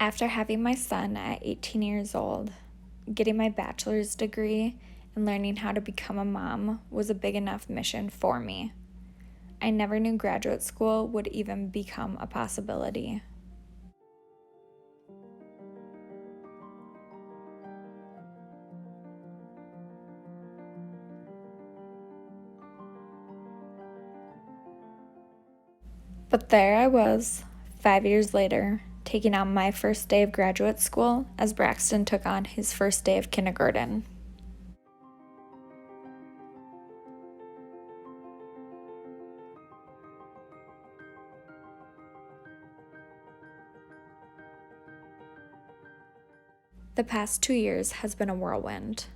After having my son at 18 years old, getting my bachelor's degree, and learning how to become a mom was a big enough mission for me. I never knew graduate school would even become a possibility. But there I was, 5 years later, taking on my first day of graduate school as Braxton took on his first day of kindergarten. The past 2 years has been a whirlwind.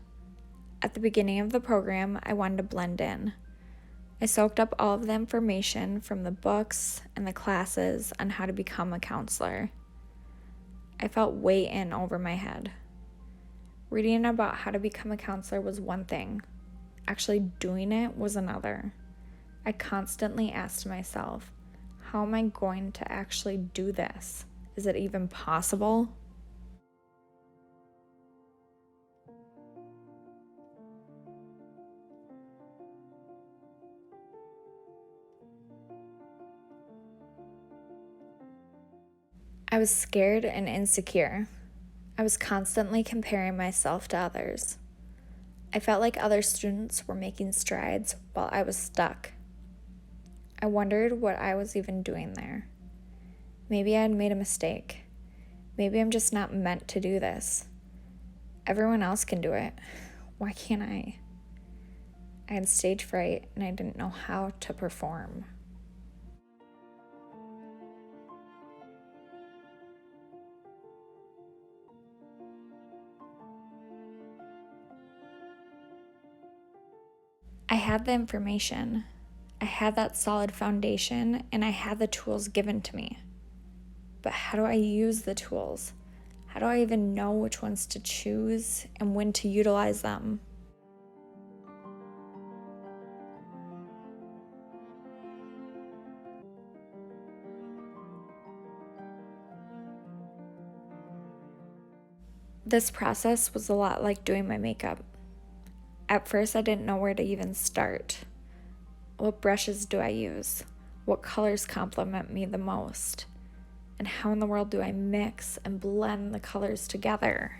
At the beginning of the program, I wanted to blend in. I soaked up all of the information from the books and the classes on how to become a counselor. I felt way in over my head. Reading about how to become a counselor was one thing. Actually doing it was another. I constantly asked myself, how am I going to actually do this? Is it even possible? I was scared and insecure. I was constantly comparing myself to others. I felt like other students were making strides while I was stuck. I wondered what I was even doing there. Maybe I had made a mistake. Maybe I'm just not meant to do this. Everyone else can do it. Why can't I? I had stage fright and I didn't know how to perform. I had the information. I had that solid foundation and I had the tools given to me. But how do I use the tools? How do I even know which ones to choose and when to utilize them? This process was a lot like doing my makeup. At first, I didn't know where to even start. What brushes do I use? What colors complement me the most? And how in the world do I mix and blend the colors together?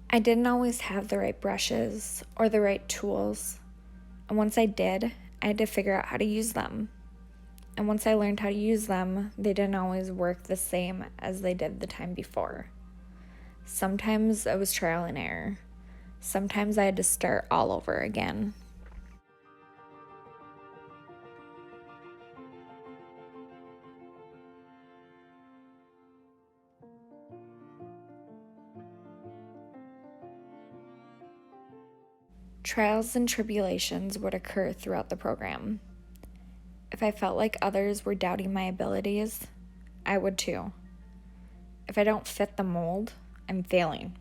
I didn't always have the right brushes or the right tools. And once I did, I had to figure out how to use them. And once I learned how to use them, they didn't always work the same as they did the time before. Sometimes it was trial and error. Sometimes I had to start all over again. Trials and tribulations would occur throughout the program. If I felt like others were doubting my abilities, I would too. If I don't fit the mold, I'm failing.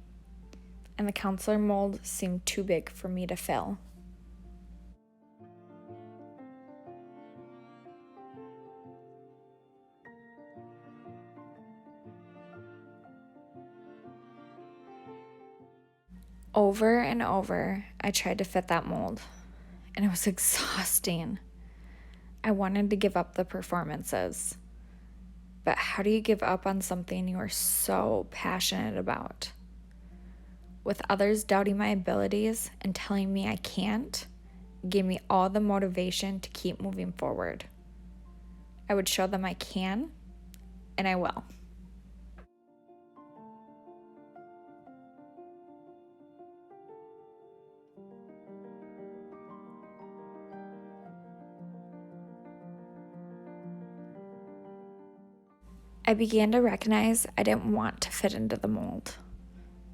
And the counselor mold seemed too big for me to fill. Over and over, I tried to fit that mold, and it was exhausting. I wanted to give up the performances. But how do you give up on something you are so passionate about? With others doubting my abilities and telling me I can't, gave me all the motivation to keep moving forward. I would show them I can, and I will. I began to recognize I didn't want to fit into the mold.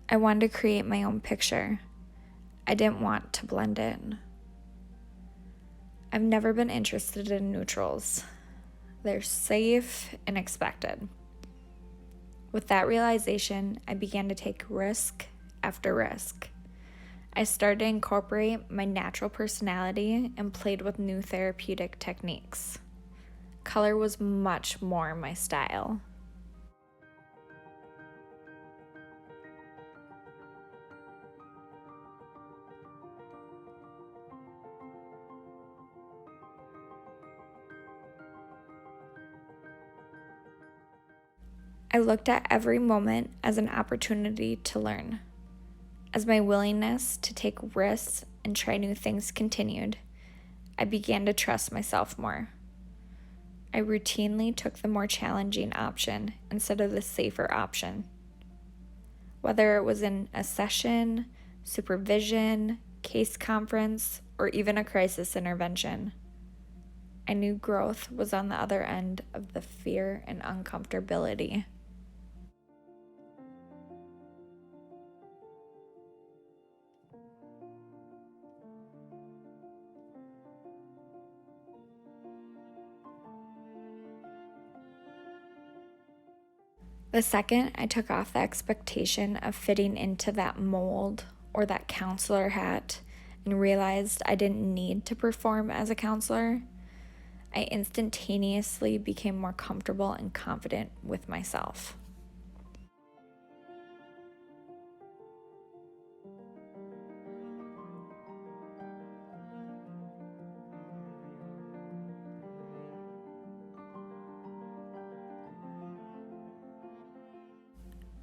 I wanted to create my own picture. I didn't want to blend in. I've never been interested in neutrals. They're safe and expected. With that realization, I began to take risk after risk. I started to incorporate my natural personality and played with new therapeutic techniques. Color was much more my style. I looked at every moment as an opportunity to learn. As my willingness to take risks and try new things continued, I began to trust myself more. I routinely took the more challenging option instead of the safer option. Whether it was in a session, supervision, case conference, or even a crisis intervention, I knew growth was on the other end of the fear and uncomfortability. The second I took off the expectation of fitting into that mold or that counselor hat and realized I didn't need to perform as a counselor, I instantaneously became more comfortable and confident with myself.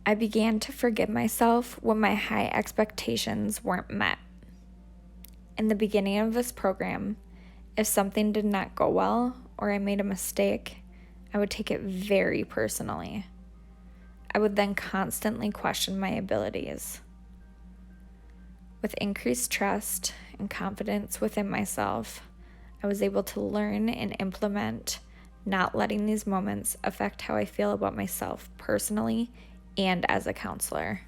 I began to forgive myself when my high expectations weren't met. In the beginning of this program, if something did not go well or I made a mistake, I would take it very personally. I would then constantly question my abilities. With increased trust and confidence within myself, I was able to learn and implement not letting these moments affect how I feel about myself personally and as a counselor.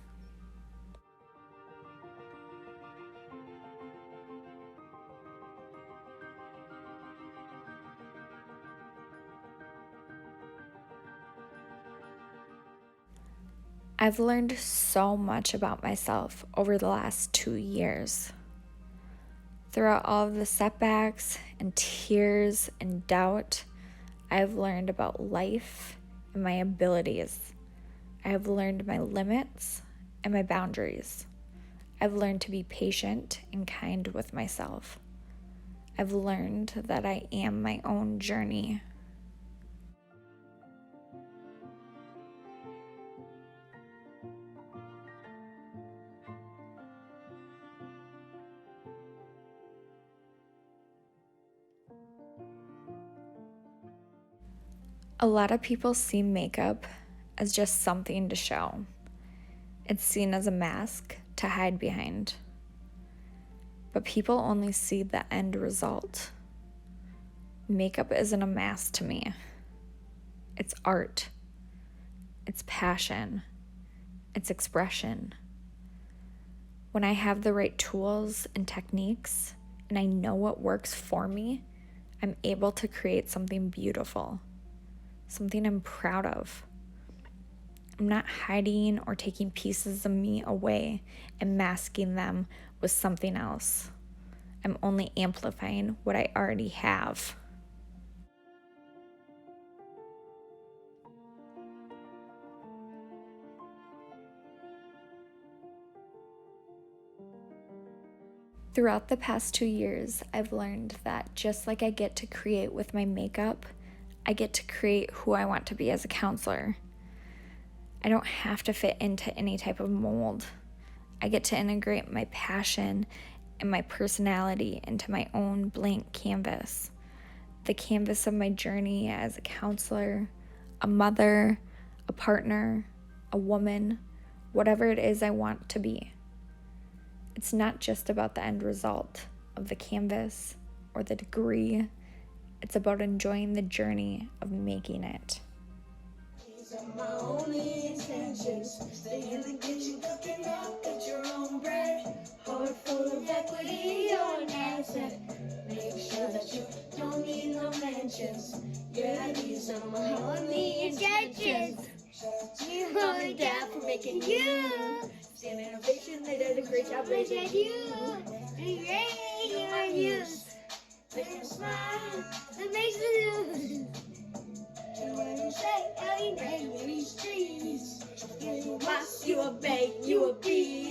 I've learned so much about myself over the last 2 years. Throughout all of the setbacks and tears and doubt, I have learned about life and my abilities. I have learned my limits and my boundaries. I've learned to be patient and kind with myself. I've learned that I am my own journey. A lot of people see makeup as just something to show. It's seen as a mask to hide behind. But people only see the end result. Makeup isn't a mask to me. It's art. It's passion. It's expression. When I have the right tools and techniques and I know what works for me, I'm able to create something beautiful, something I'm proud of. I'm not hiding or taking pieces of me away and masking them with something else. I'm only amplifying what I already have. Throughout the past 2 years, I've learned that just like I get to create with my makeup, I get to create who I want to be as a counselor. I don't have to fit into any type of mold. I get to integrate my passion and my personality into my own blank canvas. The canvas of my journey as a counselor, a mother, a partner, a woman, whatever it is I want to be. It's not just about the end result of the canvas or the degree. It's about enjoying the journey of making it. My only intentions, stay in the kitchen cooking up, get your own bread. Heart full of equity, you're an asset. Make sure that you don't need no mentions. Yeah, these are my only intentions. You mom and dad for making you. Stand innovation, they did a great job raising you. Your youth. Make you smile, that makes you lose. When you say, I name these trees. You a boss, you a bank, you a bee.